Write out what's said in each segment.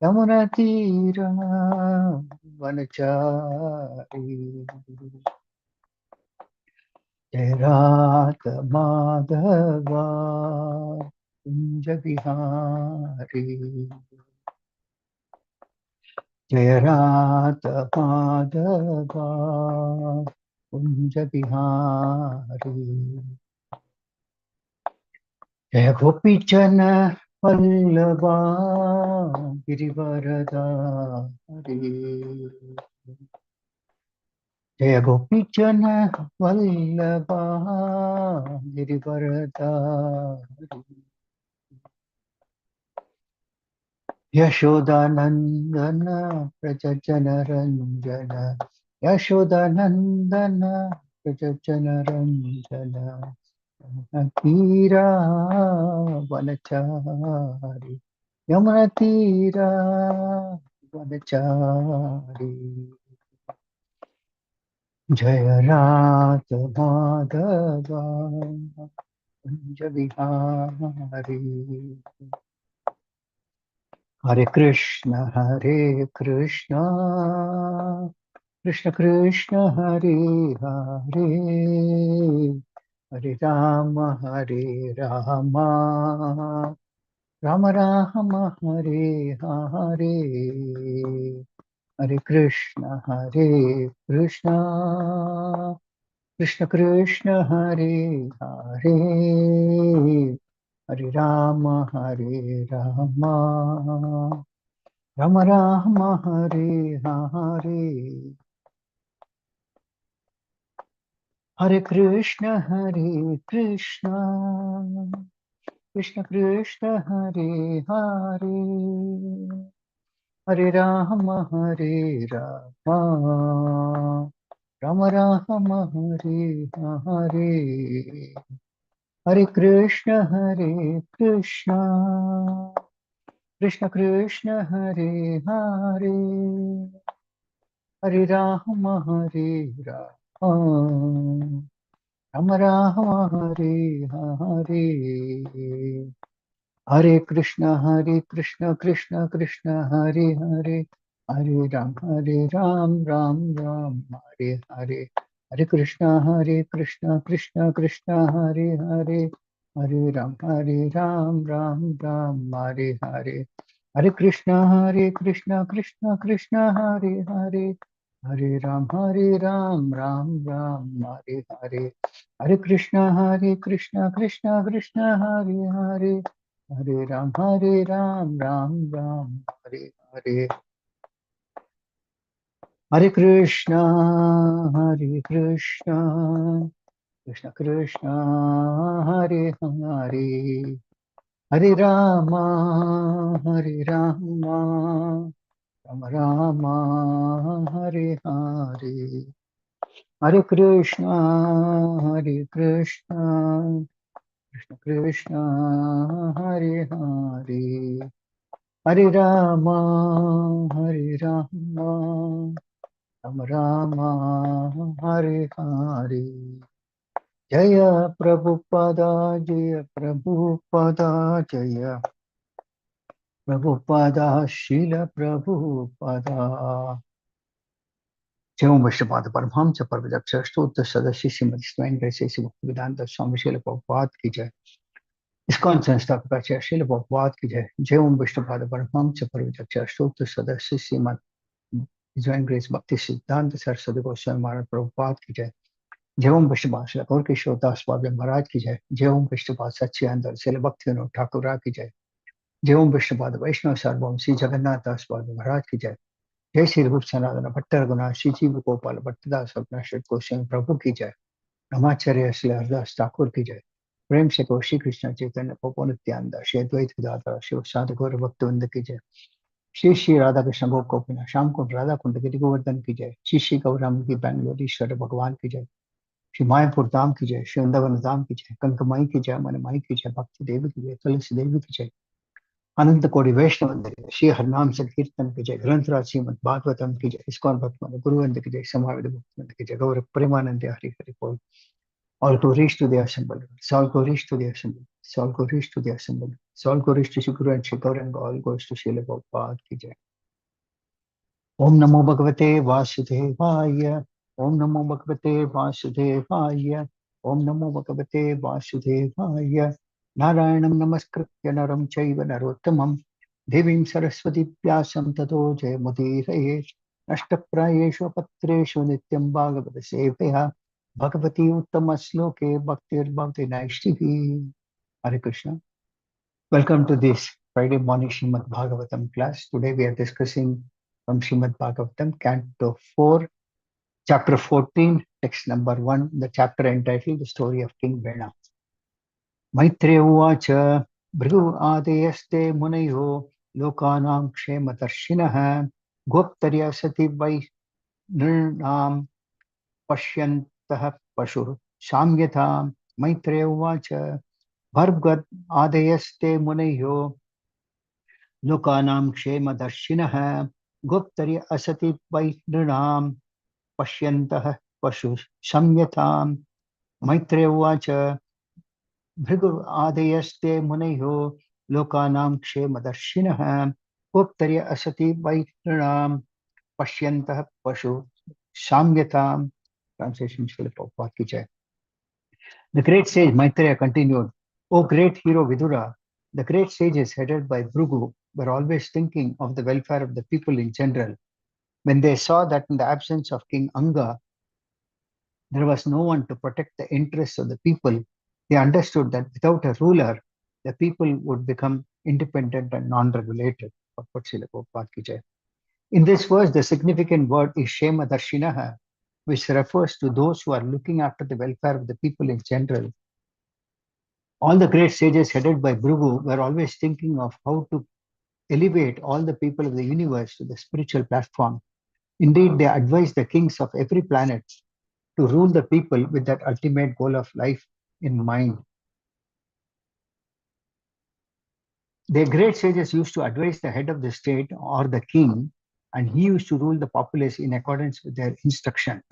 यमुनतीरा वनचारी जय रात माधवा कुंज बिहारी जय रात माधवा कुंज बिहारी जय गोपीचन वल्लभा गिरिवरधारी जय गोपीचन वल्लभा गिरिवरधारी यशोदानंदन प्रजन रंजन यशोदानंदन प्रजन रंजन तीरा वनचारी यमुना तीरा वनचारी जय रात माधवा कुंज बिहारी हरे कृष्ण कृष्ण कृष्ण हरे हरे हरे राम राम राम हरे हरे हरे कृष्ण कृष्ण कृष्ण हरे हरे हरे राम राम राम हरे हरे हरे कृष्ण कृष्ण कृष्ण हरे हरे हरे राम राम राम हरे हरे हरे कृष्ण कृष्ण कृष्ण हरे हरे हरे राम राम राम हरे हरे हरे कृष्ण कृष्ण कृष्ण हरे हरे हरे राम राम राम हरे हरे हरे कृष्ण कृष्ण कृष्ण हरे हरे हरे राम राम राम हरे हरे हरे कृष्ण कृष्ण कृष्ण हरे हरे हरे राम राम राम हरे हरे हरे कृष्ण कृष्ण कृष्ण हरे हरे हरे राम राम राम हरे हरे हरे कृष्ण कृष्ण कृष्ण हरे हरे हरे राम राम राम हरे हरे हरे कृष्ण कृष्ण कृष्ण हरे हरे हरे राम राम राम हरे हरे जय प्रभुपदा जय प्रभुपदा जय प्रभुपदा शील प्रभुपदा जय ओम विष्णुपाद परमहंस परमदक्ष अष्टोत्तर सदस्य श्रीमती स्वयं जैसे श्री मुक्ति वेदांत स्वामी शील प्रभुपाद की जय इस्कॉन संस्थापक शील प्रभुपाद की जय जय ओम विष्णुपाद परमहंस परमदक्ष अष्टोत्तर सदस्य श्रीमद ज्वाइन ग्रेस भक्ति सिद्धांत सरस्वती गोस्वामी महाराज प्रभुपाद की जय जय ओम विष्णुपाद गौर किशोर दास बाबा महाराज की जय जय ओम विष्णुपाद सच्चिदानंद शिल भक्ति विनोद ठाकुर की जय जय ओम विष्णुपाद वैष्णव सार्वभौम श्री जगन्नाथ दास बाबा महाराज की जय जय श्री रूप सनातन भट्ट रघुनाथ श्री जीव गोपाल भट्टदास अविनाश गोस्वामी प्रभु की जय ब्रह्माचार्य श्री हरदास ठाकुर की जय प्रेम से कहो श्री कृष्ण चैतन्य प्रभु नित्यानंद श्री अद्वैत दाता शिव साधु गौर भक्तवृंद की जय श्री श्री राधा कृष्ण गोप गोपीनाथ श्याम कुंड राधा कुंड गिरि गोवर्धन की जय श्री श्री गौराम की बेंगलोर ईश्वर भगवान की जय श्री मायापुर धाम की जय श्री वृंदावन धाम की जय कंकमाई की जय मनमाई की जय भक्ति देवी की जय तुलसी देवी की जय अनंत कोटि वैष्णव वंदे की जय श्री हरनाम संकीर्तन की जय ग्रंथराज श्रीमद भागवतम की जय इस्कॉन भक्त गुरुवंद की जय समावेद भक्त की जय गौर प्रेमानंद हरि हरि बोल All glories to the assembled. All glories to the assembled. All glories to the assembled. All glories to Shikuru and Shikaranga. All goes to Srila Prabhupada ki jai. Om Namo Bhagavate Vasudevaya. Om Namo Bhagavate Vasudevaya. Om Namo Bhagavate Vasudevaya. Narayanam Namaskritya Naram Chaiva Narottamam. Devim Saraswati Vyasam Tato Jayamudiraye. Nashtaprayeshu Patreshu Nityam Bhagavata Sevaya. Bhagavati Uttama Sloke Bhaktir Bhakti Naishtihi. Hare Krishna. Welcome to this Friday morning Srimad Bhagavatam class. Today we are discussing from Srimad Bhagavatam, Canto 4, Chapter 14, text number 1, the chapter entitled The Story of King Vena. Maitreya Uvacha Bhrigu Adyaste Munayo Lokanam Kshemadarshinaha Goptarya Sati Vainurnam Pashyantah Pashur Shamyatam Maitreya Uvacha Bhargad Adyaste Munayo Lokanam Kshemadarshinaha Goptarya Asati Vainurnam Pashyantah Pashu Samyatam Maitreya Uvacha Bhrigu Adayaste Muneyo Lokanam Kshemadarshinaha Goptarya Asati Vainurnam Pashyantah Pashu Samyatam. Translation Srila Prabhupada ki jai. The great sage Maitreya continued, O great hero Vidura, the great sages headed by Bhrigu were always thinking of the welfare of the people in general. When they saw that in the absence of King Anga, there was no one to protect the interests of the people, they understood that without a ruler, the people would become independent and non-regulated. In this verse, the significant word is Shema Darshinaha, which refers to those who are looking after the welfare of the people in general. All the great sages headed by Bhrigu were always thinking of how to elevate all the people of the universe to the spiritual platform. Indeed, they advised the kings of every planet to rule the people with that ultimate goal of life in mind. The great sages used to advise the head of the state or the king, and he used to rule the populace in accordance with their instruction.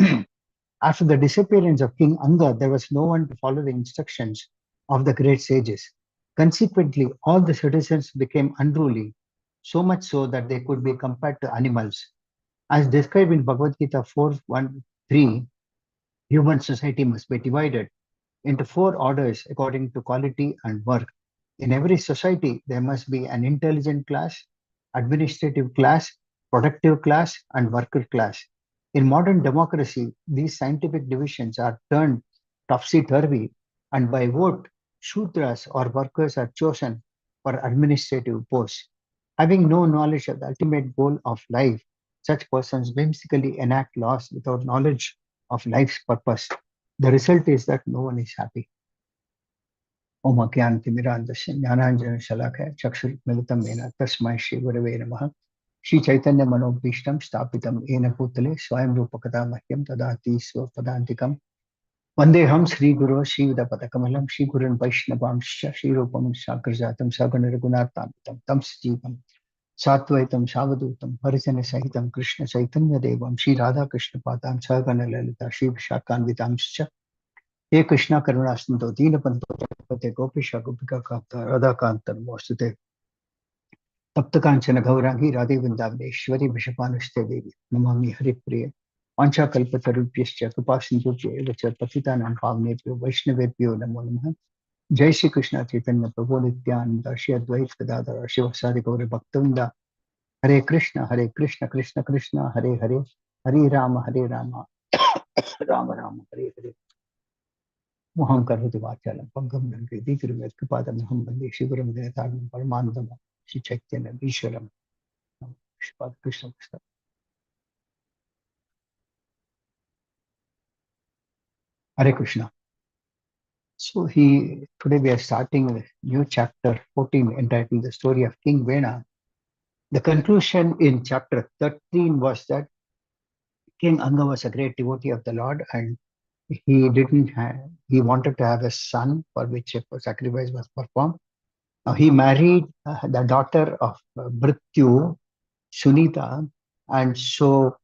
After the disappearance of King Anga, there was no one to follow the instructions of the great sages. Consequently, all the citizens became unruly, so much so that they could be compared to animals. As described in Bhagavad Gita 4.1.3, human society must be divided into 4 orders according to quality and work. In every society, there must be an intelligent class, administrative class, productive class, and worker class. In modern democracy, these scientific divisions are turned topsy-turvy, and by vote, Shudras or workers are chosen for administrative posts. Having no knowledge of the ultimate goal of life, such persons whimsically enact laws without knowledge of life's purpose. The result is that no one is happy. Om Akyantimirandasya Jnananjana Shalakaya Chakshurmilitam Mena Tasmai Shri Gurave Namaha Shri Chaitanya Manobhishtam Stapitam Ena Putale Swayam Rupakata Mahyam Tadati Swapadantikam Vandeham Sri Guru Shri Vidapatakamelam Shri Gurun Vaishnavamsha Shri Rupam Shakarjatam Sagana Raghunatamitam Tam Sajivam Satvaitam Savadutam Harijana Sahitam Krishna Chaitanya Devam Shri Radha Krishna Padam Sagana Lalita Shri Vishakanvitamscha He Krishna Karunasnto Deenapanto Jagapate Gopisha Gopika Kapta Radha Kanta Namaste Tapta Kanchana Gaurangi Radhe Vindavneshwari Vishapanuste Devi Namami Hari Priya Pancha Kalpatarupyascha Kripasindhubhya Evacha Patitanam Pavnebhyo Vaishnavebhyo Namo Namaha Jai Shri Krishna Chaitanya Prabhu Nityananda Shri Advait Gadadhara Shivasari Gauri Bhaktavinda Hare Krishna Krishna Krishna Hare Hare Hare Rama Rama Rama Hare Hare Moham Karvati Vachalam Pangam Nandri Dikrivet Kripadam Ham Bandi Shivaram Devataram Paramanandam Shri Chaitanya Vishwaram Shri Krishna Krishna. Hare Krishna. So today we are starting a new chapter 14 entitled The Story of King Vena. The conclusion in chapter 13 was that King Anga was a great devotee of the Lord, and he wanted to have a son for which a sacrifice was performed. Now he married the daughter of Mrityu, Sunita, and so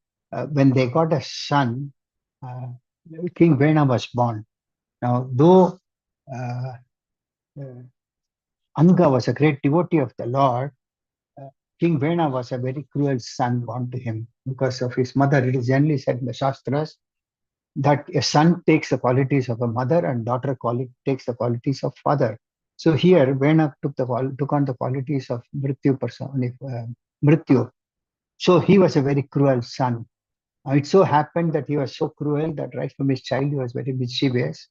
when they got a son, King Vena was born. Now, though uh, uh, Anga was a great devotee of the Lord, uh, King Vena was a very cruel son born to him because of his mother. It is generally said in the Shastras that a son takes the qualities of a mother and daughter takes the qualities of father. So here, Vena took on the qualities of Mrityu. So he was a very cruel son. It so happened that he was so cruel that right from his child he was very mischievous.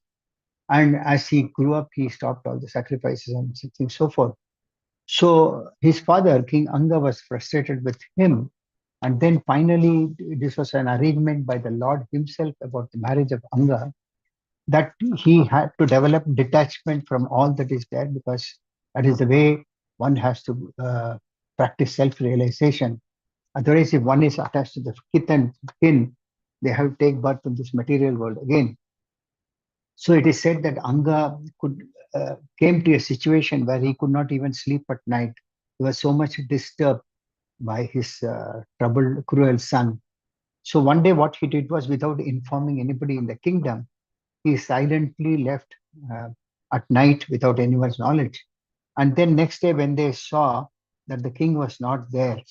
And as he grew up, he stopped all the sacrifices and so forth. So his father, King Anga, was frustrated with him. And then finally, this was an arrangement by the Lord himself about the marriage of Anga, that he had to develop detachment from all that is there, because that is the way one has to practice self-realization. Otherwise, if one is attached to the kith and kin, they have to take birth in this material world again. So it is said that Anga came to a situation where he could not even sleep at night. He was so much disturbed by his troubled, cruel son. So one day, what he did was, without informing anybody in the kingdom, he silently left uh, at night without anyone's knowledge. And then next day, when they saw that the king was not there,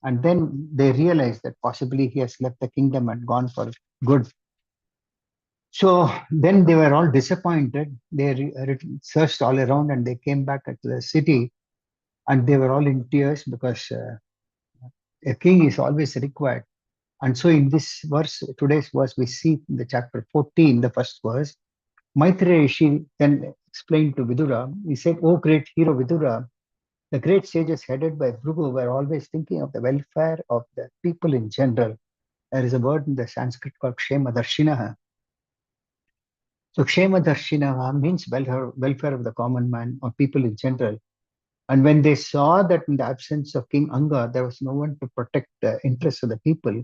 and then they realized that possibly he has left the kingdom and gone for good. So then they were all disappointed. They searched all around and they came back to the city, and they were all in tears because a king is always required. And so in this verse, today's verse, we see in the chapter 14, the first verse, Maitreya Rishi then explained to Vidura, he said, "Oh great hero Vidura, the great sages headed by Bhrigu were always thinking of the welfare of the people in general." There is a word in the Sanskrit called Kshema Darshinaha. So Kshema Darshinaha means welfare of the common man or people in general. And when they saw that in the absence of King Anga, there was no one to protect the interests of the people,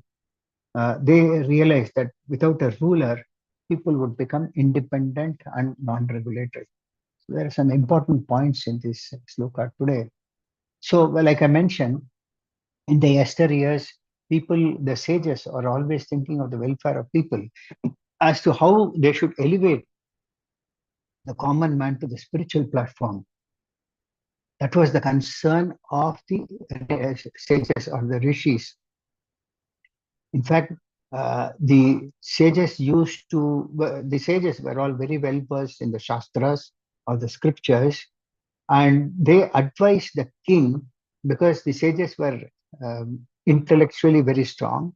they realized that without a ruler, people would become independent and non-regulated. So there are some important points in this sloka today. So, well, like I mentioned, in the yesteryears, the sages are always thinking of the welfare of people as to how they should elevate the common man to the spiritual platform. That was the concern of the sages or the rishis. In fact, the sages were all very well versed in the shastras or the scriptures, and they advised the king, because the sages were intellectually very strong,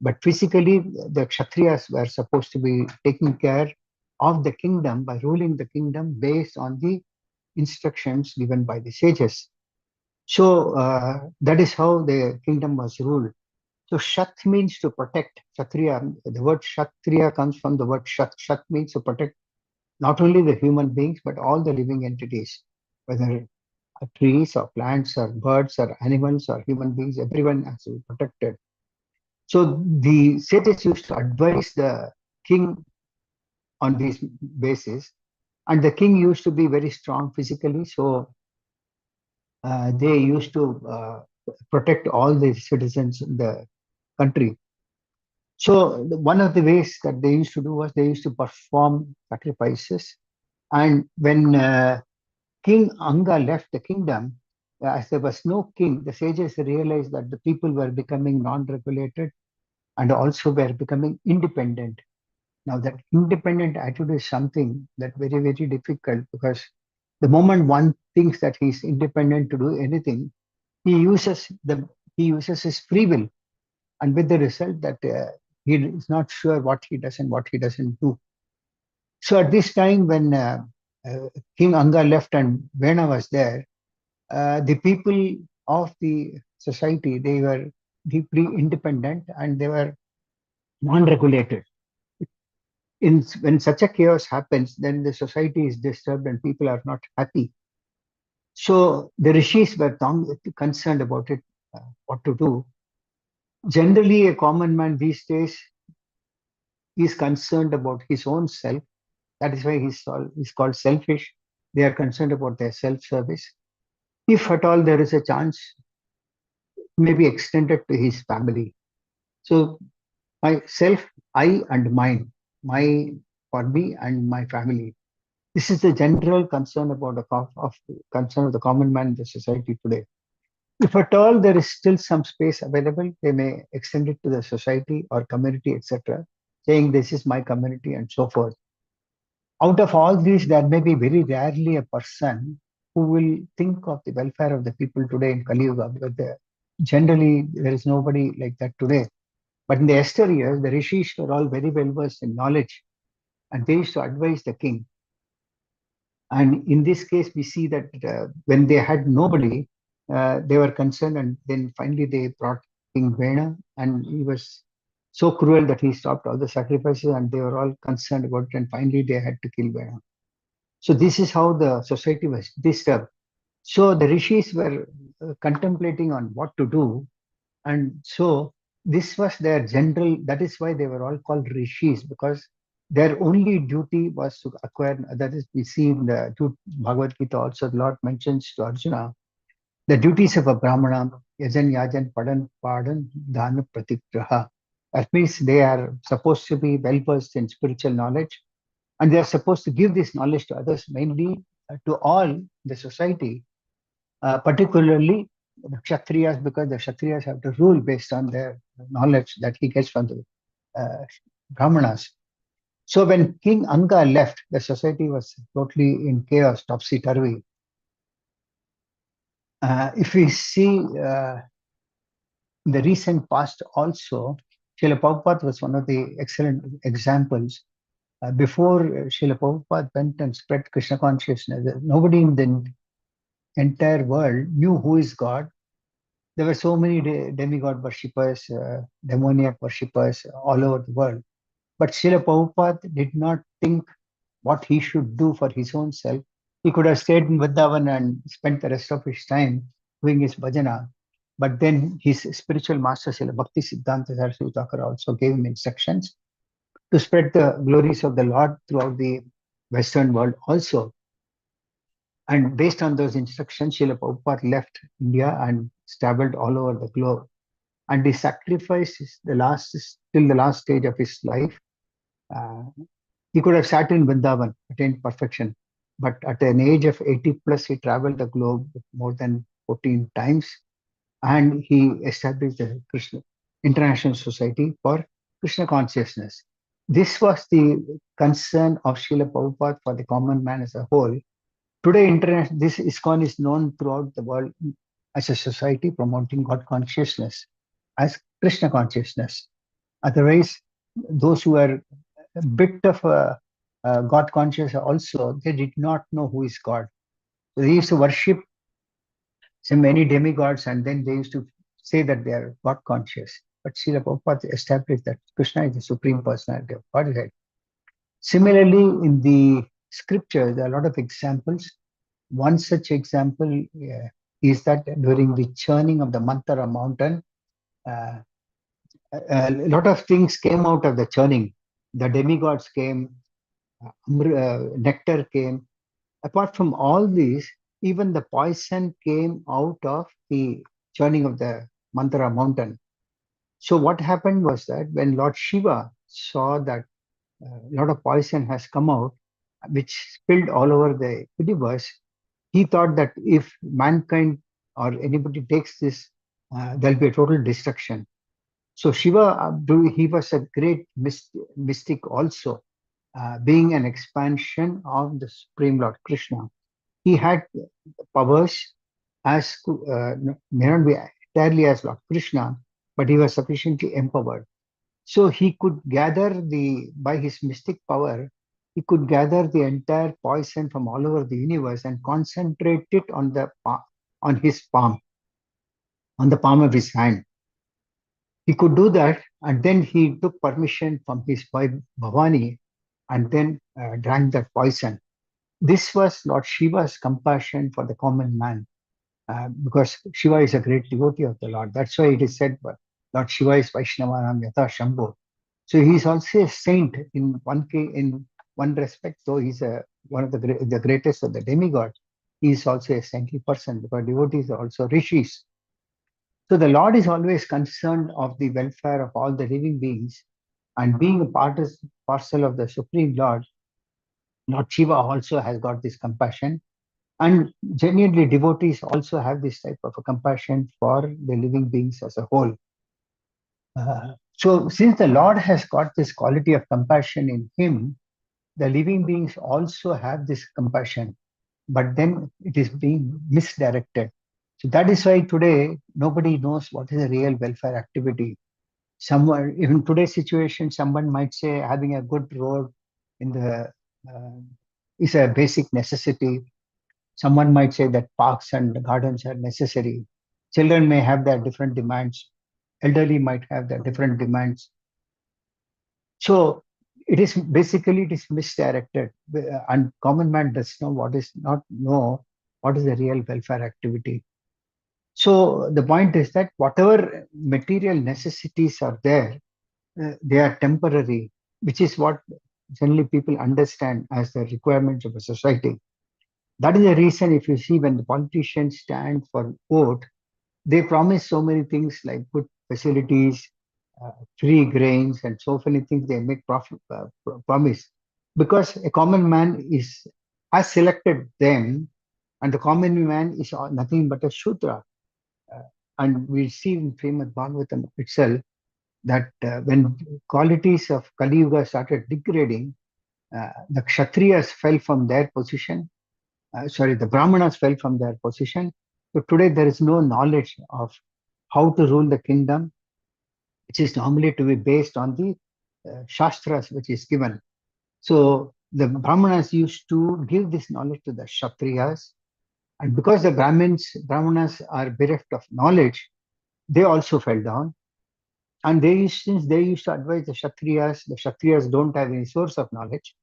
but physically the kshatriyas were supposed to be taking care of the kingdom by ruling the kingdom based on the instructions given by the sages. So that is how the kingdom was ruled. So Shat means to protect. Kshatriya, the word Kshatriya comes from the word Shat. Shat means to protect not only the human beings, but all the living entities, whether trees or plants or birds or animals or human beings, everyone has to be protected. So the sages used to advise the king on this basis, and the king used to be very strong physically, so they used to protect all the citizens in the country. So one of the ways that they used to do was they used to perform sacrifices. And when King Anga left the kingdom, as there was no king, the sages realized that the people were becoming non-regulated and also were becoming independent. Now that independent attitude is something that very, very difficult, because the moment one thinks that he's independent to do anything, he uses his free will, and with the result that he is not sure what he does and what he doesn't do. So at this time, when King Anga left and Vena was there, the people of the society, they were deeply independent and they were non-regulated. When such a chaos happens, then the society is disturbed and people are not happy. So the rishis were concerned about it, what to do. Generally, a common man these days is concerned about his own self. That is why he's called selfish. They are concerned about their self-service. If at all there is a chance, may be extended to his family. So myself, I and mine, my for me and my family. This is the general concern about concern of the common man in the society today. If at all there is still some space available, they may extend it to the society or community, etc., saying this is my community and so forth. Out of all these, there may be very rarely a person who will think of the welfare of the people today in Kali Yuga, because generally there is nobody like that today. But in the Esther years, the rishis were all very well versed in knowledge, and they used to advise the king. And in this case, we see that when they had nobody, they were concerned, and then finally they brought King Vena, and he was so cruel that he stopped all the sacrifices, and they were all concerned about it, and finally they had to kill Vena. So this is how the society was disturbed. So the rishis were contemplating on what to do, and so this was their general, that is why they were all called rishis, because their only duty was to acquire, that is, we see in the Bhagavad Gita also, the Lord mentions to Arjuna, the duties of a Brahmana, yajan, yajan, padan, padan, dhana, pratigraha. That means they are supposed to be well versed in spiritual knowledge, and they are supposed to give this knowledge to others, mainly to all the society, particularly the Kshatriyas, because the Kshatriyas have to rule based on their knowledge that he gets from the Brahmanas. So when King Anga left, the society was totally in chaos, topsy-turvy. If we see in the recent past also, Srila Prabhupada was one of the excellent examples. Before Srila Prabhupada went and spread Krishna consciousness, nobody in the entire world knew who is God. There were so many demigod worshippers, demoniac worshippers all over the world. But Srila Prabhupada did not think what he should do for his own self. He could have stayed in Vrindavan and spent the rest of his time doing his bhajana. But then his spiritual master, Srila Bhakti Siddhanta Saraswati Thakur, also gave him instructions to spread the glories of the Lord throughout the Western world also. And based on those instructions, Srila Prabhupada left India and traveled all over the globe. And the sacrifice is till the last stage of his life. He could have sat in Vrindavan, attained perfection. But at an age of 80 plus, he traveled the globe more than 14 times. And he established the Krishna International Society for Krishna Consciousness. This was the concern of Srila Prabhupada for the common man as a whole. Today, this ISKCON is known throughout the world as a society promoting God consciousness, as Krishna consciousness. Otherwise, those who are a bit of a God conscious also, they did not know who is God. So they used to worship so many demigods, and then they used to say that they are God conscious. But Srila Prabhupada established that Krishna is the Supreme Personality of Godhead. Similarly, in the scriptures, there are a lot of examples. One such example is that during the churning of the Mantara mountain, a lot of things came out of the churning. The demigods came, nectar came. Apart from all these, even the poison came out of the churning of the Mantara mountain. So what happened was that when Lord Shiva saw that a lot of poison has come out, which spilled all over the universe, he thought that if mankind or anybody takes this, there'll be a total destruction. So Shiva, he was a great mystic also, being an expansion of the Supreme Lord Krishna. He had powers as may not be entirely as Lord Krishna, but he was sufficiently empowered. So he could gather by his mystic power, he could gather the entire poison from all over the universe and concentrate it on his palm, on the palm of his hand. He could do that, and then he took permission from his wife Bhavani, and then drank that poison. This was Lord Shiva's compassion for the common man, because Shiva is a great devotee of the Lord. That's why it is said, Lord Shiva is Vaishnavanam Yatha Shambho. So he is also a saint in one respect, though he's one of the greatest of the demigods. He is also a saintly person, because devotees are also rishis. So the Lord is always concerned of the welfare of all the living beings. And being a parcel of the Supreme Lord Shiva also has got this compassion. And genuinely, devotees also have this type of a compassion for the living beings as a whole. So, since the Lord has got this quality of compassion in him, the living beings also have this compassion, but then it is being misdirected. So that is why today nobody knows what is a real welfare activity. Someone, even today's situation, someone might say having a good road in the uh, is a basic necessity. Someone might say that parks and gardens are necessary. Children may have their different demands. Elderly might have their different demands. So it is misdirected, and common man does know what is not know what is the real welfare activity. So the point is that whatever material necessities are there, they are temporary, which is what generally people understand as the requirements of a society. That is the reason if you see when the politicians stand for vote, they promise so many things like good facilities, free grains, and so many things they make promise. Because a common man has selected them, and the common man is nothing but a Shudra. Uh, and we see in Srimad Bhagavatam itself that when qualities of Kali Yuga started degrading, the Kshatriyas fell from their position. The Brahmanas fell from their position. So today there is no knowledge of how to rule the kingdom, which is normally to be based on the Shastras which is given. So the Brahmanas used to give this knowledge to the Kshatriyas. And because the Brahmanas are bereft of knowledge, they also fell down. And since they used to advise the Kshatriyas don't have any source of knowledge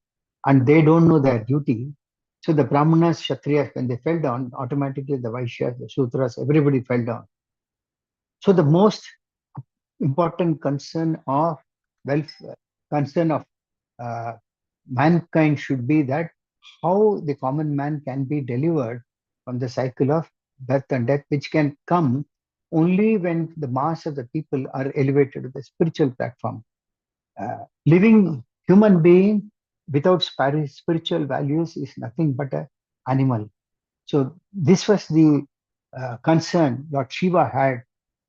and they don't know their duty. So the Brahmanas, Kshatriyas, when they fell down, automatically the Vaishyas, the Sudras, everybody fell down. So the most important concern of uh, mankind should be that how the common man can be delivered from the cycle of birth and death, which can come only when the mass of the people are elevated to the spiritual platform. Living human being without spiritual values is nothing but an animal. So this was the concern Lord Shiva had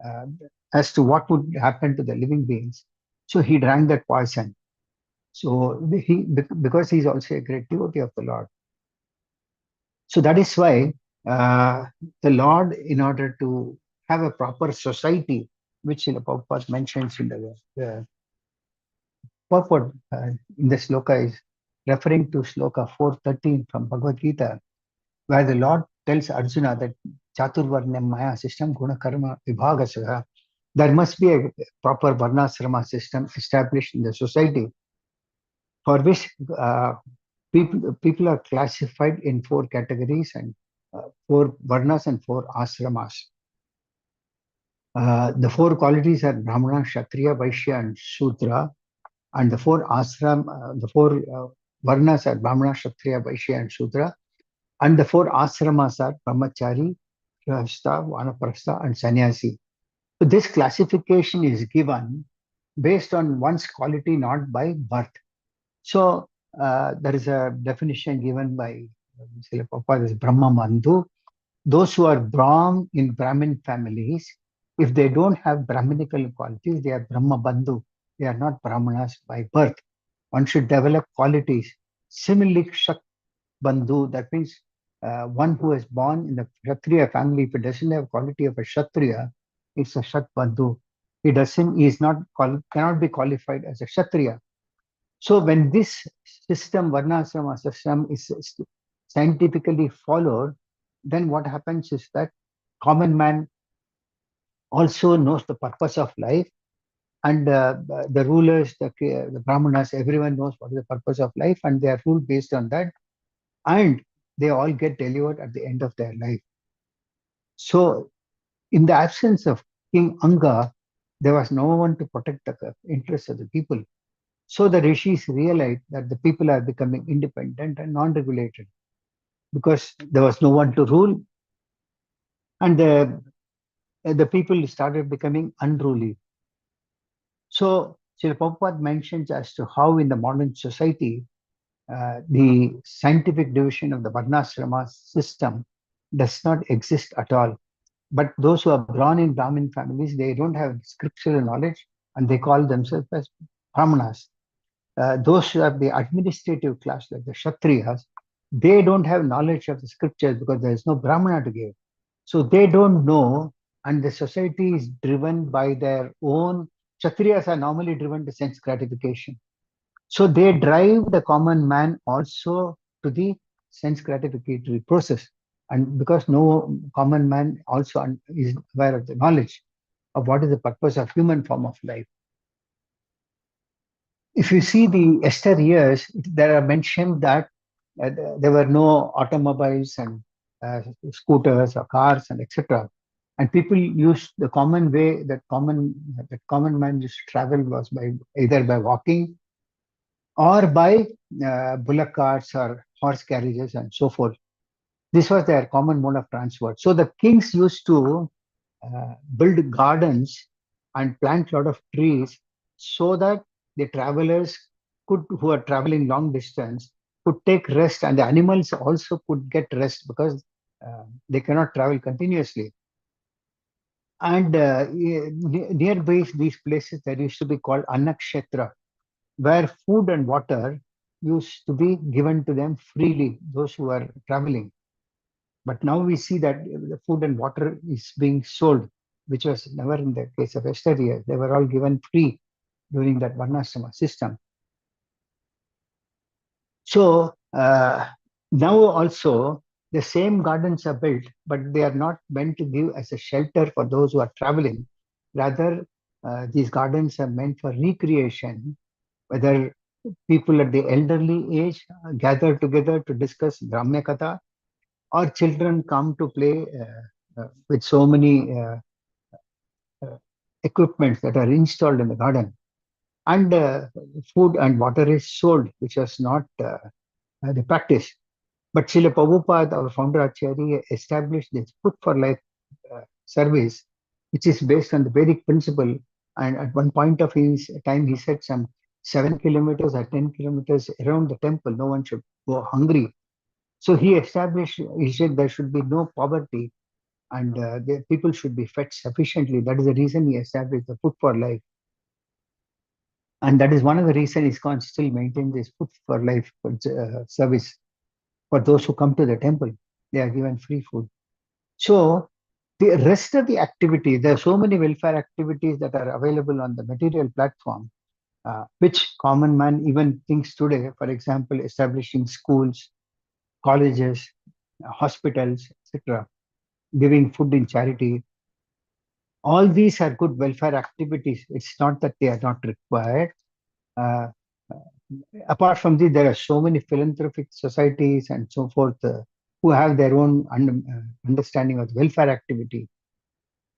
uh, as to what would happen to the living beings. So he drank that poison. So because he's also a great devotee of the Lord. So that is why uh, the Lord, in order to have a proper society, which Srila Prabhupada mentions in the purport in the sloka is referring to sloka 413 from Bhagavad Gita, where the Lord tells Arjuna that Chaturvarnyam Maya system Guna Karma Vibhagasaha, there must be a proper Varnasrama system established in the society for which people are classified in four categories and four Varnas and four Ashramas. The four qualities are Brahmana, Kshatriya, Vaishya, and Shudra, and the four the four Varnas are Brahmana, Kshatriya, Vaishya, and Shudra. And the four ashramas are Brahmachari, Grihastha, Vanaprastha, and Sannyasi. So this classification is given based on one's quality, not by birth. So there is a definition given by Srila Prabhupada as Brahma Bandhu. Those who are born in Brahmin families, if they don't have Brahminical qualities, they are Brahma Bandhu. They are not Brahmanas by birth. One should develop qualities. Similarly, Bandhu, that means one who is born in the Kshatriya family, if it doesn't have quality of a Kshatriya, it's a Shat Bandhu. He is not cannot be qualified as a Kshatriya. So when this system, Varnasrama system, is scientifically followed, then what happens is that common man also knows the purpose of life, and the rulers, the Brahmanas, everyone knows what is the purpose of life, and they are ruled based on that, and they all get delivered at the end of their life. So, in the absence of King Anga, there was no one to protect the interests of the people. So the rishis realized that the people are becoming independent and non-regulated because there was no one to rule, and the people started becoming unruly. So Srila Prabhupada mentions as to how in the modern society, the scientific division of the Varnashrama system does not exist at all. But those who are born in Brahmin families, they don't have scriptural knowledge and they call themselves as Brahmanas. Those who have the administrative class, like the Kshatriyas, they don't have knowledge of the scriptures because there is no Brahmana to give. So they don't know, and the society is driven by their own. Kshatriyas are normally driven to sense gratification. So they drive the common man also to the sense gratificatory process. And because no common man also is aware of the knowledge of what is the purpose of human form of life. If you see the Esther years, there are mentioned that there were no automobiles and scooters or cars and etc. And people used the common way that common man used to travel was by either by walking or by bullock carts or horse carriages and so forth. This was their common mode of transport. So the kings used to build gardens and plant a lot of trees so that the travelers who are traveling long distance, could take rest, and the animals also could get rest because they cannot travel continuously. And nearby these places, there used to be called Annakshetra, where food and water used to be given to them freely, those who are traveling. But now we see that the food and water is being sold, which was never in the case of yesteryear. They were all given free during that Varnashrama system. So now also the same gardens are built, but they are not meant to give as a shelter for those who are traveling. Rather, these gardens are meant for recreation, whether people at the elderly age gather together to discuss Brahmya Katha, or children come to play with so many equipments that are installed in the garden. And food and water is sold, which was not the practice. But Srila Prabhupada, our founder Acharya, established this Food for Life service, which is based on the Vedic principle. And at one point of his time, he said some 7 kilometers or 10 kilometers around the temple, no one should go hungry. So he established, he said there should be no poverty and the people should be fed sufficiently. That is the reason he established the Food for Life. And that is one of the reasons ISKCON still maintains this Food for Life service for those who come to the temple. They are given free food. So the rest of the activity, there are so many welfare activities that are available on the material platform, which common man even thinks today. For example, establishing schools, colleges, hospitals, etc., giving food in charity. All these are good welfare activities. It's not that they are not required. Uh, Apart from this, there are so many philanthropic societies and so forth who have their own understanding of welfare activity.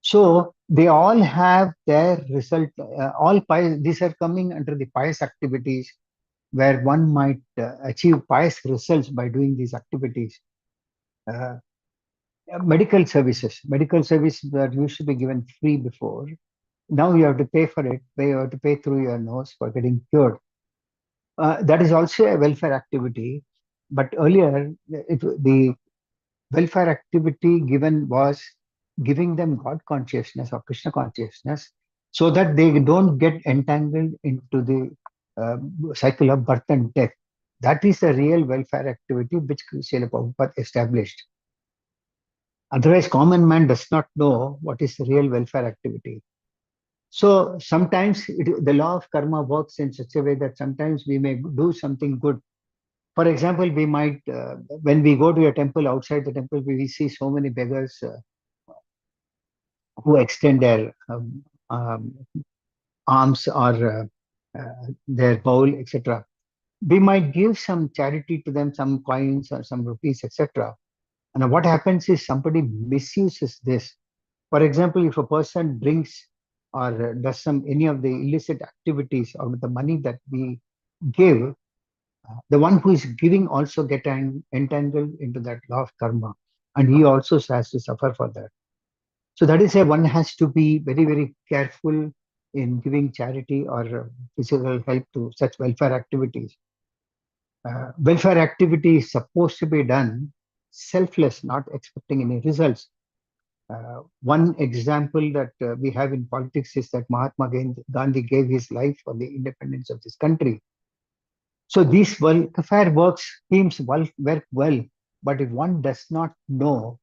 So they all have their result. All pious, these are coming under the pious activities, where one might achieve pious results by doing these activities. Uh, Medical services. Medical services that used to be given free before. Now you have to pay for it. You have to pay through your nose for getting cured. That is also a welfare activity. But earlier, the welfare activity given was giving them God consciousness or Krishna consciousness so that they don't get entangled into the cycle of birth and death. That is the real welfare activity which Srila Prabhupada established. Otherwise, common man does not know what is the real welfare activity. So sometimes the law of karma works in such a way that sometimes we may do something good. For example, we might, when we go to a temple, outside the temple, we see so many beggars who extend their arms or their bowl, etc. We might give some charity to them, some coins or some rupees, etc. And what happens is somebody misuses this. For example, if a person drinks or does any of the illicit activities out of the money that we give, the one who is giving also get entangled into that law of karma, and he also has to suffer for that. So that is why one has to be very, very careful in giving charity or physical help to such welfare activities. Welfare activity is supposed to be done selfless, not expecting any results. One example that we have in politics is that Mahatma Gandhi gave his life for the independence of this country. So these welfare works schemes work well, but if one does not know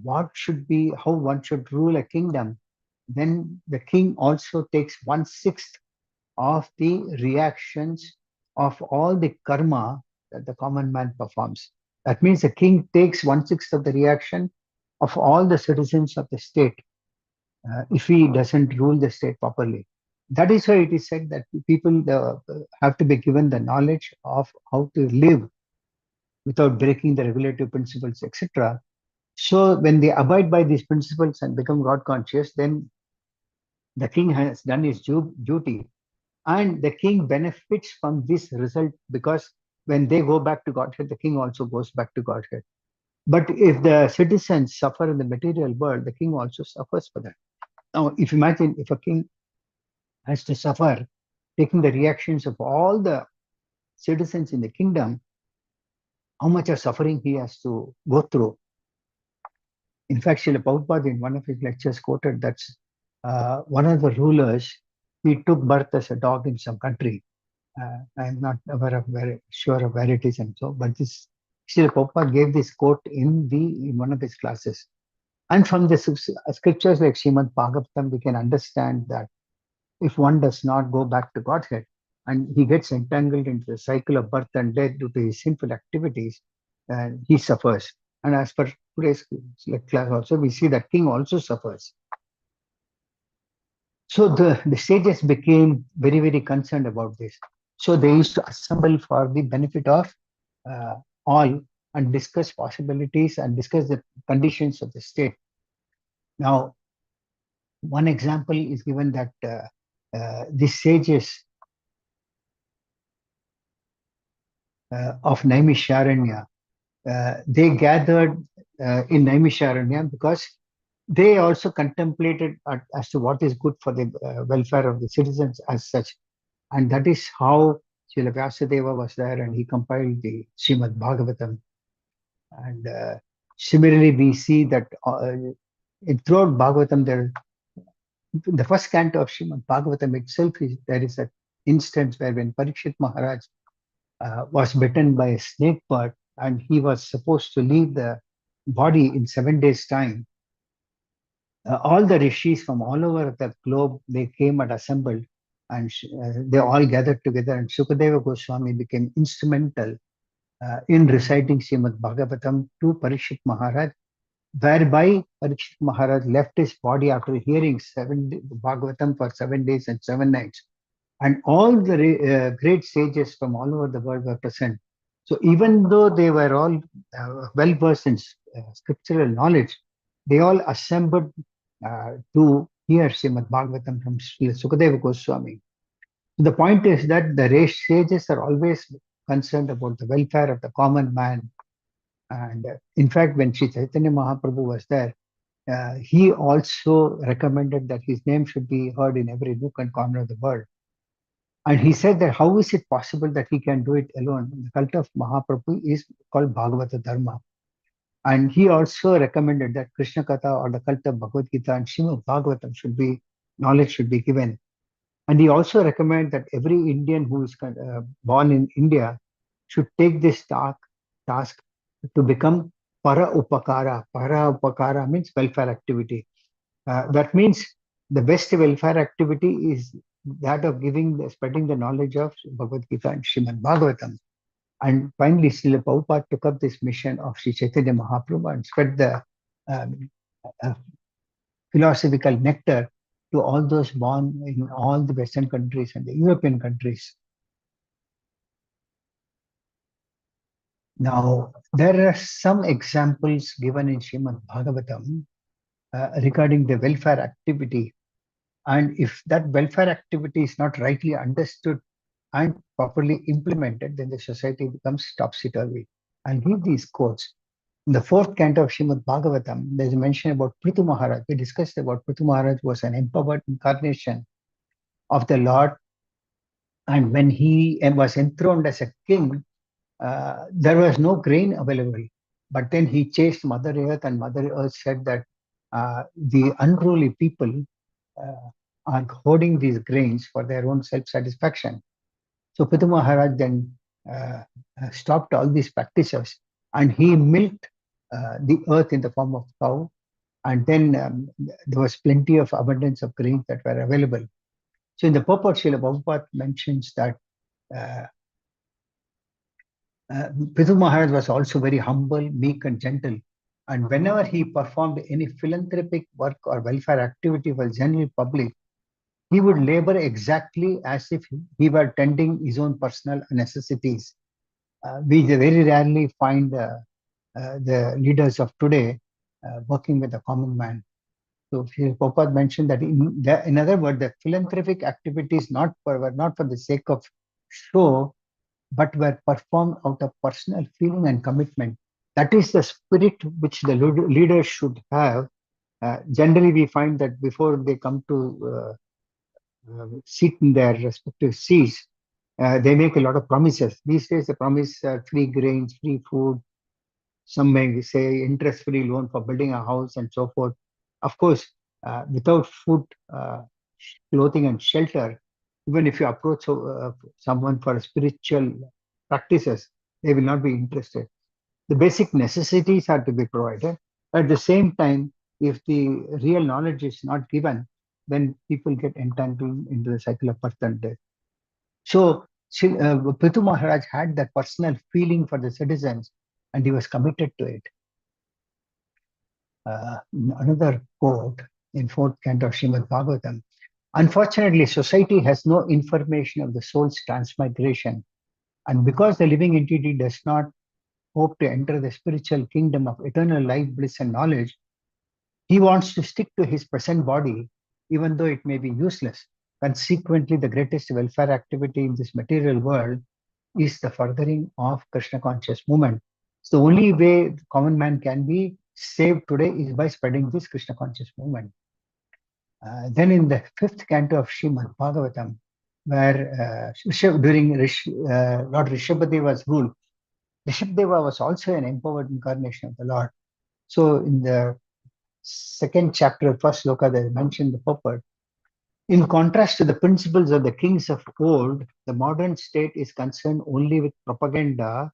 what should be, how one should rule a kingdom, then the king also takes 1/6 of the reactions of all the karma that the common man performs. That means the king takes 1/6 of the reaction of all the citizens of the state if he doesn't rule the state properly. That is why it is said that people have to be given the knowledge of how to live without breaking the regulative principles, etc. So when they abide by these principles and become God conscious, then the king has done his duty, and the king benefits from this result because when they go back to Godhead, the king also goes back to Godhead. But if the citizens suffer in the material world, the king also suffers for that. Now, if you imagine if a king has to suffer taking the reactions of all the citizens in the kingdom, how much of suffering he has to go through. In fact, Srila Prabhupada in one of his lectures quoted that one of the rulers, he took birth as a dog in some country. I'm not aware of sure of where it is and so, but this Srila Prabhupada gave this quote in one of his classes. And from the scriptures like Srimad Bhagavatam, we can understand that if one does not go back to Godhead and he gets entangled into the cycle of birth and death due to his sinful activities, he suffers. And as per today's class also, we see that king also suffers. So the sages became very, very concerned about this. So they used to assemble for the benefit of all and discuss possibilities and discuss the conditions of the state. Now, one example is given that the sages of Naimisharanya, they gathered in Naimisharanya because they also contemplated as to what is good for the welfare of the citizens as such. And that is how Srila Vyasadeva was there and he compiled the Srimad Bhagavatam. And similarly, we see that throughout Bhagavatam, the first canto of Srimad Bhagavatam itself, there is an instance where when Parikshit Maharaj was bitten by a snake bite and he was supposed to leave the body in 7 days' time. All the rishis from all over the globe, they came and assembled and they all gathered together, and Sukadeva Goswami became instrumental in reciting Srimad Bhagavatam to Parikshit Maharaj, whereby Parikshit Maharaj left his body after hearing Bhagavatam for 7 days and 7 nights. And all the great sages from all over the world were present. So even though they were all well versed in scriptural knowledge, they all assembled to hear Srimad Bhagavatam from Sukadeva Goswami. The point is that the sages are always concerned about the welfare of the common man. And in fact, when Sri Chaitanya Mahaprabhu was there, he also recommended that his name should be heard in every nook and corner of the world. And he said that how is it possible that he can do it alone? The cult of Mahaprabhu is called Bhagavata Dharma. And he also recommended that Krishna Katha or the cult of Bhagavad Gita and Srimad Bhagavatam knowledge should be given. And he also recommended that every Indian who is born in India should take this task to become Para Upakara. Para Upakara means welfare activity. That means the best welfare activity is that of spreading the knowledge of Bhagavad Gita and Srimad Bhagavatam. And finally, Srila Prabhupada took up this mission of Sri Chaitanya Mahaprabhu and spread the philosophical nectar to all those born in all the Western countries and the European countries. Now, there are some examples given in Srimad Bhagavatam regarding the welfare activity. And if that welfare activity is not rightly understood and properly implemented, then the society becomes topsy-turvy. I'll give these quotes. In the 4th canto of Srimad Bhagavatam, there's a mention about Prithu Maharaj. We discussed about Prithu Maharaj was an empowered incarnation of the Lord. And when he was enthroned as a king, there was no grain available. But then he chased Mother Earth, and Mother Earth said that the unruly people are hoarding these grains for their own self-satisfaction. So Prithu Maharaj then stopped all these practices, and he milked the earth in the form of cow, and then there was plenty of abundance of grains that were available. So in the purport, Srila Prabhupada mentions that uh, Prithu Maharaj was also very humble, meek, and gentle. And whenever he performed any philanthropic work or welfare activity for the general public, he would labor exactly as if he were tending his own personal necessities. We very rarely find the leaders of today working with the common man. So Prabhupada mentioned that in other words, the philanthropic activities were not for the sake of show, but were performed out of personal feeling and commitment. That is the spirit which the leaders should have. Generally, we find that before they come to sit in their respective seats, they make a lot of promises. These days, they promise free grains, free food. Some may say interest-free loan for building a house and so forth. Of course, without food, clothing, and shelter, even if you approach someone for spiritual practices, they will not be interested. The basic necessities are to be provided. At the same time, if the real knowledge is not given, then people get entangled into the cycle of birth and death. So Prithu Maharaj had that personal feeling for the citizens, and he was committed to it. Another quote in fourth canto of Srimad Bhagavatam. Unfortunately, society has no information of the soul's transmigration. And because the living entity does not hope to enter the spiritual kingdom of eternal life, bliss, and knowledge, he wants to stick to his present body, even though it may be useless. Consequently, the greatest welfare activity in this material world is the furthering of Krishna conscious movement. So the only way the common man can be saved today is by spreading this Krishna conscious movement. Then in the fifth canto of Srimad Bhagavatam, where during Lord Rishabhadeva's rule, Rishabhadeva was also an empowered incarnation of the Lord. So in the second chapter, first sloka, they mentioned the purport. In contrast to the principles of the kings of old, the modern state is concerned only with propaganda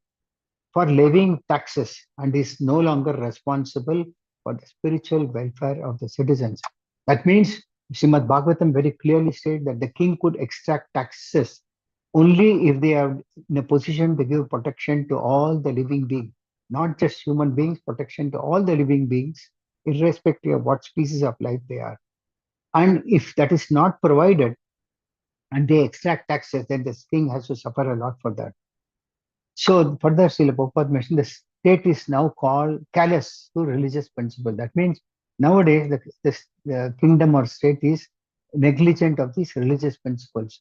for levying taxes and is no longer responsible for the spiritual welfare of the citizens. That means Srimad Bhagavatam very clearly states that the king could extract taxes only if they are in a position to give protection to all the living beings, not just human beings, protection to all the living beings, irrespective of what species of life they are. And if that is not provided and they extract taxes, then the king has to suffer a lot for that. So further, Srila Prabhupada mentioned the state is now called callous to religious principle. That means nowadays the kingdom or state is negligent of these religious principles.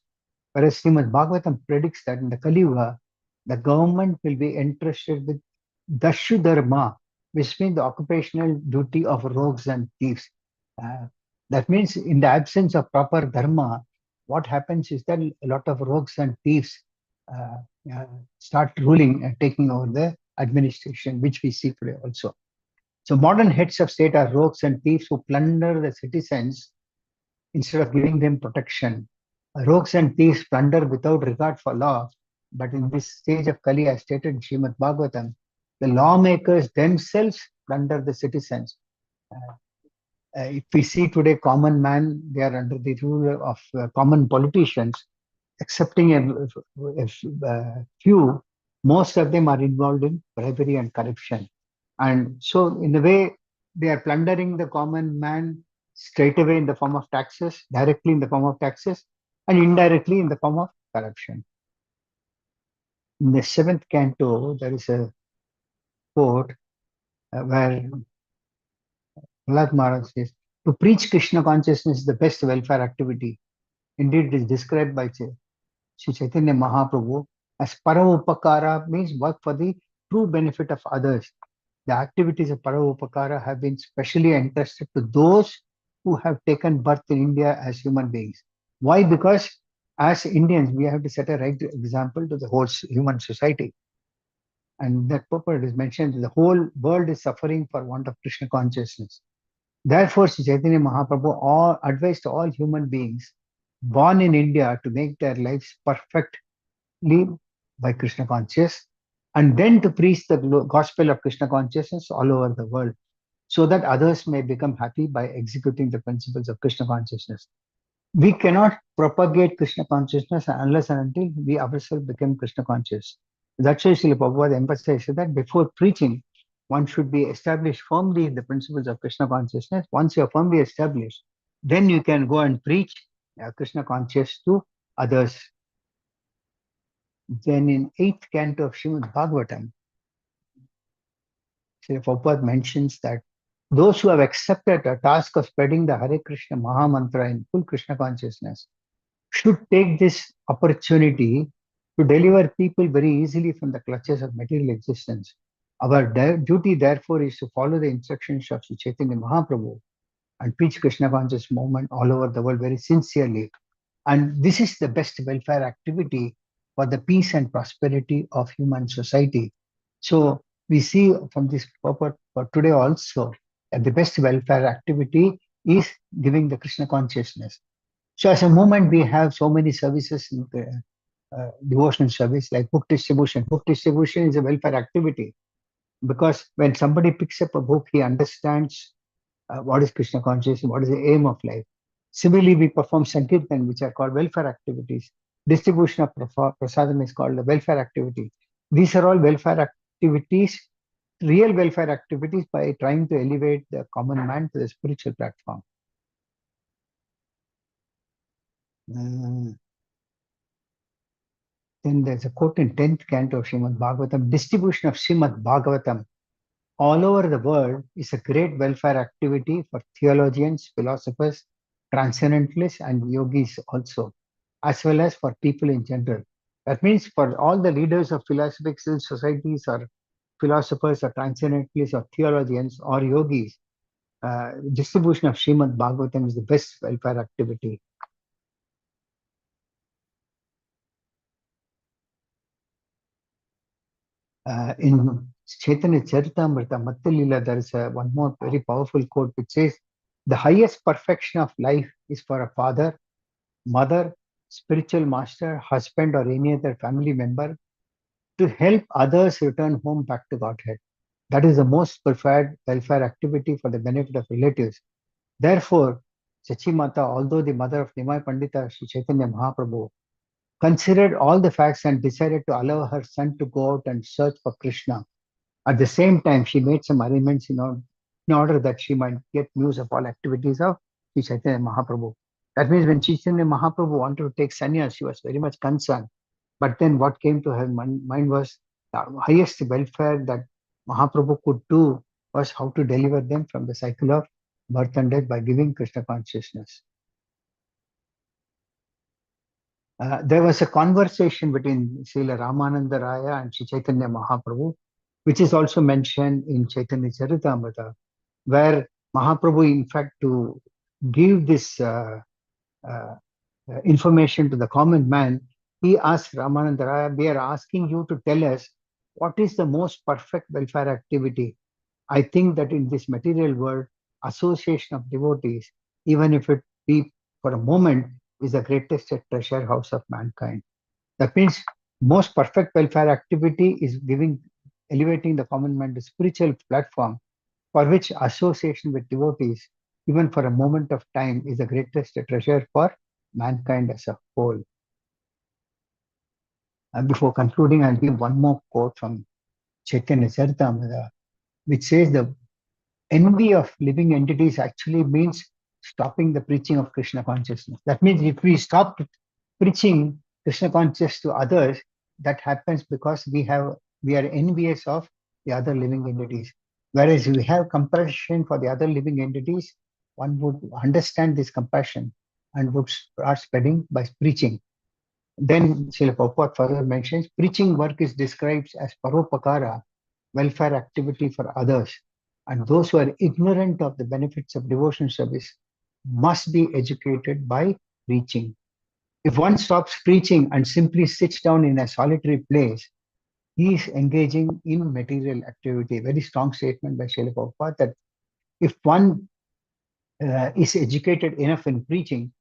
Whereas Srimad Bhagavatam predicts that in the Kali Yuga, the government will be entrusted with Dashu Dharma, which means the occupational duty of rogues and thieves. That means in the absence of proper dharma, what happens is that a lot of rogues and thieves uh, start ruling and taking over the administration, which we see today also. So modern heads of state are rogues and thieves who plunder the citizens instead of giving them protection. Rogues and thieves plunder without regard for law, but in this stage of Kali, as stated in Srimad Bhagavatam, the lawmakers themselves plunder the citizens. If we see today common man, they are under the rule of common politicians, excepting a few, most of them are involved in bribery and corruption. And so in a way, they are plundering the common man straight away in the form of taxes, directly in the form of taxes, and indirectly in the form of corruption. In the seventh canto, there is a quote where Prahlad Maharaj says, to preach Krishna consciousness is the best welfare activity. Indeed, it is described by Sri Chaitanya Mahaprabhu as Paramupakara, means work for the true benefit of others. The activities of Paramupakara have been specially entrusted to those who have taken birth in India as human beings. Why? Because as Indians, we have to set a right example to the whole human society. And that purport is mentioned, the whole world is suffering for want of Krishna consciousness. Therefore, Sri Chaitanya Mahaprabhu all advised all human beings born in India to make their lives perfectly by Krishna conscious, and then to preach the gospel of Krishna consciousness all over the world, so that others may become happy by executing the principles of Krishna consciousness. We cannot propagate Krishna consciousness unless and until we ourselves become Krishna conscious. That's why Srila Prabhupada emphasized that before preaching, one should be established firmly in the principles of Krishna consciousness. Once you are firmly established, then you can go and preach Krishna conscious to others. Then in 8th canto of Srimad Bhagavatam, Srila Prabhupada mentions that those who have accepted the task of spreading the Hare Krishna Maha Mantra in full Krishna consciousness should take this opportunity to deliver people very easily from the clutches of material existence. Our duty, therefore, is to follow the instructions of Sri Chaitanya Mahaprabhu and preach Krishna conscious movement all over the world very sincerely. And this is the best welfare activity for the peace and prosperity of human society. So we see from this purport for today also that the best welfare activity is giving the Krishna consciousness. So as a movement, we have so many services in the devotional service like book distribution. Book distribution is a welfare activity because when somebody picks up a book, he understands what is Krishna consciousness, what is the aim of life. Similarly, we perform Sankirtan, which are called welfare activities. Distribution of prasadam is called a welfare activity. These are all welfare activities, real welfare activities by trying to elevate the common man to the spiritual platform. Then there's a quote in 10th canto of Srimad Bhagavatam, distribution of Srimad Bhagavatam all over the world is a great welfare activity for theologians, philosophers, transcendentalists, and yogis also, as well as for people in general. That means for all the leaders of philosophical societies or philosophers or transcendentalists or theologians or yogis, distribution of Srimad Bhagavatam is the best welfare activity. In Chaitanya Charitamrita, Mattalila, there is one more very powerful quote which says, the highest perfection of life is for a father, mother, spiritual master, husband, or any other family member to help others return home back to Godhead. That is the most preferred welfare activity for the benefit of relatives. Therefore, Chachi Mata, although the mother of Nimai Pandita, Sri Chaitanya Mahaprabhu, considered all the facts and decided to allow her son to go out and search for Krishna. At the same time, she made some arrangements in order that she might get news of all activities of Sri Chaitanya Mahaprabhu. That means when Chaitanya Mahaprabhu wanted to take sannyas, she was very much concerned. But then what came to her mind was the highest welfare that Mahaprabhu could do was how to deliver them from the cycle of birth and death by giving Krishna consciousness. There was a conversation between Srila Ramananda Raya and Sri Chaitanya Mahaprabhu, which is also mentioned in Chaitanya Charitamrita, where Mahaprabhu, in fact, to give this information to the common man, he asked Ramananda Raya, we are asking you to tell us what is the most perfect welfare activity. I think that in this material world, association of devotees, even if it be for a moment, is the greatest treasure house of mankind. That means most perfect welfare activity is elevating the common man to spiritual platform, for which association with devotees, even for a moment of time, is the greatest treasure for mankind as a whole. And before concluding, I'll give one more quote from Chaitanya Charitamrita, which says the envy of living entities actually means stopping the preaching of Krishna consciousness. That means if we stop preaching Krishna consciousness to others, that happens because we are envious of the other living entities. Whereas we have compassion for the other living entities, one would understand this compassion and would start spreading by preaching. Then Srila Prabhupada further mentions, preaching work is described as paropakara, welfare activity for others. And those who are ignorant of the benefits of devotion service must be educated by preaching. If one stops preaching and simply sits down in a solitary place, he is engaging in material activity. Very strong statement by Srila Prabhupada that if one is educated enough in preaching,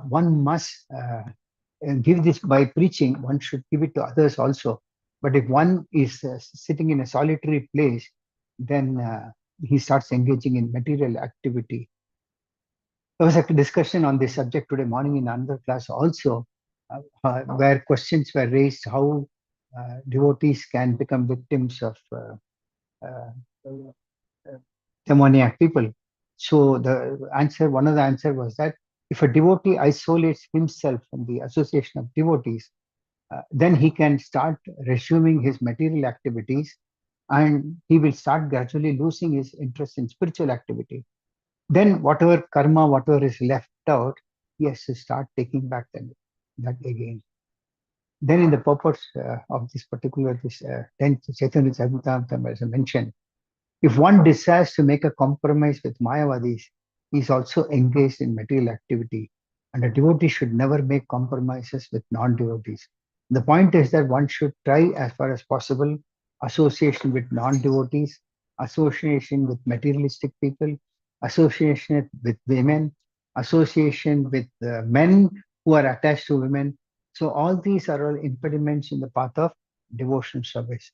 one must give this by preaching, one should give it to others also. But if one is sitting in a solitary place, then he starts engaging in material activity. There was a discussion on this subject today morning in another class also, where questions were raised how devotees can become victims of uh, demoniac people. So the answer, one of the answer was that if a devotee isolates himself from the association of devotees, then he can start resuming his material activities and he will start gradually losing his interest in spiritual activity. Then whatever karma, whatever is left out, he has to start taking back that again. Then in the purpose of this particular, this 10th Chaitanya Charitamrita, as I mentioned, if one desires to make a compromise with Mayavadis, he is also engaged in material activity. And a devotee should never make compromises with non-devotees. The point is that one should try as far as possible association with non-devotees, association with materialistic people, association with women, association with men who are attached to women. So all these are all impediments in the path of devotional service.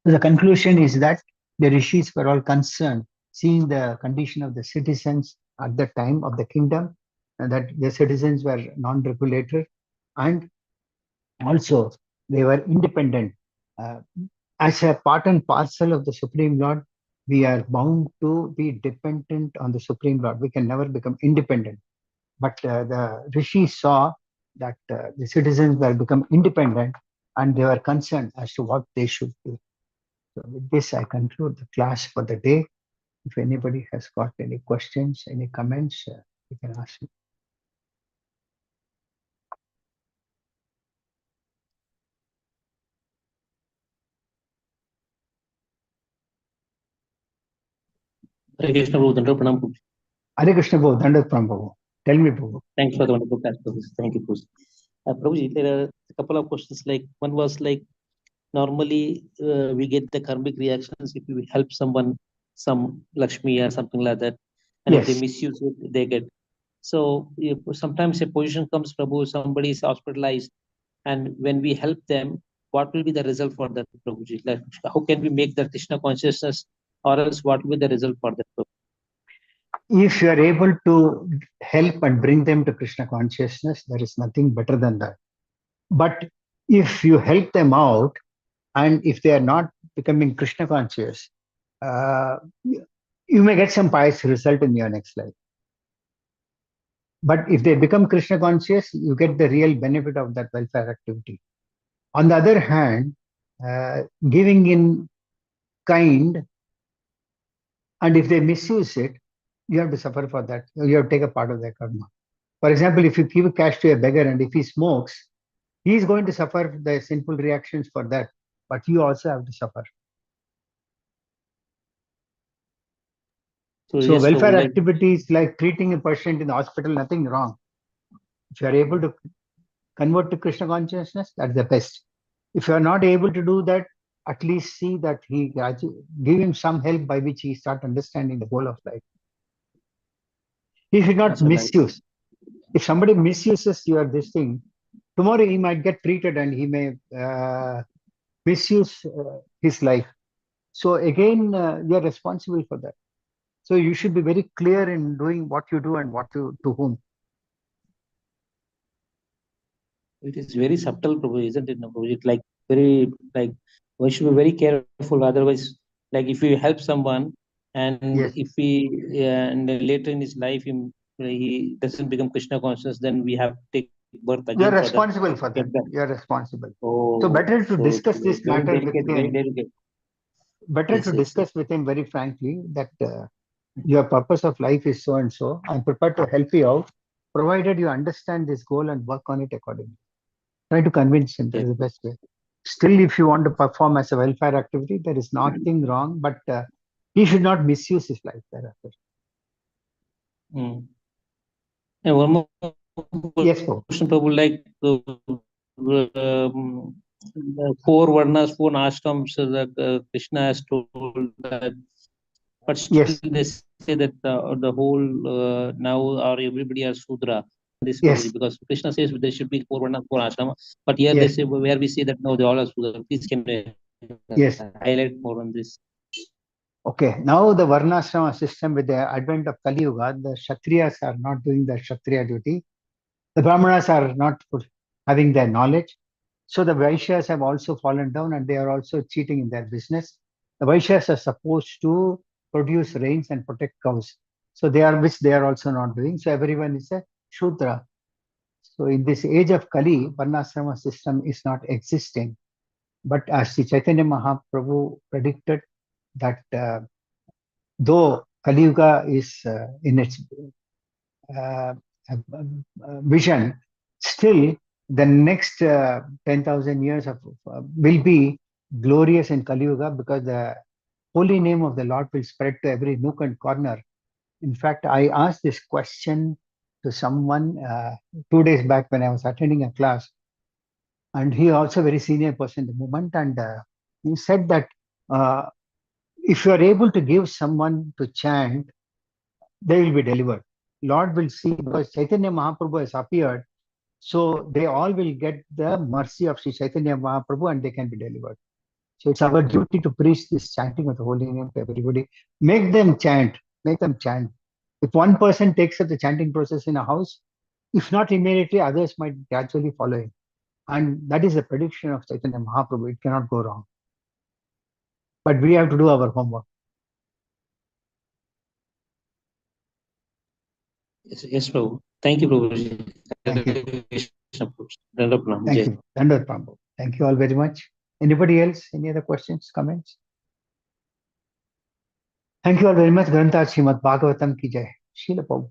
So the conclusion is that the rishis were all concerned, seeing the condition of the citizens at the time of the kingdom, and that the citizens were non-regulated, and also they were independent. Uh, as a part and parcel of the Supreme Lord, we are bound to be dependent on the Supreme Lord. We can never become independent. But the rishis saw that the citizens were become independent, and they were concerned as to what they should do. So with this, I conclude the class for the day. If anybody has got any questions, any comments, you can ask me. Hare Krishna, Prabhu. Dandavat Pranam, Prabhu. Hare Krishna, Prabhu. Dandavat Pranam, Prabhu. Tell me, Prabhu. Thanks for the wonderful class, Prabhu. Thank you, Prabhu. Prabhuji, there are a couple of questions. Like one was like normally we get the karmic reactions if we help someone, some Lakshmi or something like that, and if they Yes. misuse it, they get. So if sometimes a position comes, Prabhu, somebody is hospitalized, and when we help them, what will be the result for that, Prabhuji? Like how can we make the Krishna consciousness, or else what will be the result for that, Prabhu? If you are able to help and bring them to Krishna consciousness, there is nothing better than that. But if you help them out, and if they are not becoming Krishna conscious, you may get some pious result in your next life. But if they become Krishna conscious, you get the real benefit of that welfare activity. On the other hand, giving in kind, and if they misuse it, you have to suffer for that. You have to take a part of their karma. For example, if you give cash to a beggar and if he smokes, he is going to suffer the sinful reactions for that. But you also have to suffer. So yes, welfare Prabhu, activities like treating a patient in the hospital, nothing wrong. If you are able to convert to Krishna consciousness, that's the best. If you are not able to do that, at least see that he give him some help by which he start understanding the goal of life. He should not misuse. If somebody misuses your this thing, tomorrow he might get treated and he may misuse his life. So again, you are responsible for that. So you should be very clear in doing what you do and what to whom. it is very subtle, Prabhu, isn't it? Prabhu? It's like very like we should be very careful. Otherwise, like if we help someone and Yes. if we and later in his life he doesn't become Krishna conscious, then we have to take birth again. You're for that. responsible for that. You're responsible. Oh, So better to discuss this very matter with delicate, very him. delicate. Better to discuss with him very frankly that your purpose of life is so and so. I'm prepared to help you out, provided you understand this goal and work on it accordingly. Try to convince him that is the best way. Still, if you want to perform as a welfare activity, there is nothing wrong, but he should not misuse his life thereafter. And one more Yes, Prabhu. Prabhu, like the four varnas, four ashrams, that Krishna has told that, but still Yes, they say that the whole now or everybody are Sudra. This yes, Prabhuji, because Krishna says there should be four varnas, four ashrama, but here they yes, say where we say that no, they all are Sudra. Please can you yes. highlight more on this? Okay, now the Varnashrama system with the advent of Kali Yuga, the Kshatriyas are not doing the Kshatriya duty. The Brahmanas are not having their knowledge. So the Vaishyas have also fallen down and they are also cheating in their business. The Vaishyas are supposed to produce rains and protect cows. So which they are also not doing. So everyone is a Shudra. So in this age of Kali, Varnashrama system is not existing. But as Sri Chaitanya Mahaprabhu predicted that though Kali Yuga is in its uh, vision, still the next 10,000 years will be glorious in Kali Yuga because the holy name of the Lord will spread to every nook and corner. In fact, I asked this question to someone 2 days back when I was attending a class, and he also a very senior person in the movement, and he said that if you are able to give someone to chant, they will be delivered. Lord will see because Chaitanya Mahaprabhu has appeared, so they all will get the mercy of Sri Chaitanya Mahaprabhu and they can be delivered. So it's our duty to preach this chanting of the holy name to everybody. Make them chant. Make them chant. If one person takes up the chanting process in a house, if not immediately, others might gradually follow him. And that is the prediction of Chaitanya Mahaprabhu. It cannot go wrong. But we have to do our homework. Yes, Prabhu. Thank you, Prabhuji. Thank you. Dandapranam. Thank you. Dandavat Prabhu. Thank you all very much. Anybody else? Any other questions, comments? Thank you all very much. Granth Srimad Bhagavatam ki jai. Srila Prabhupada.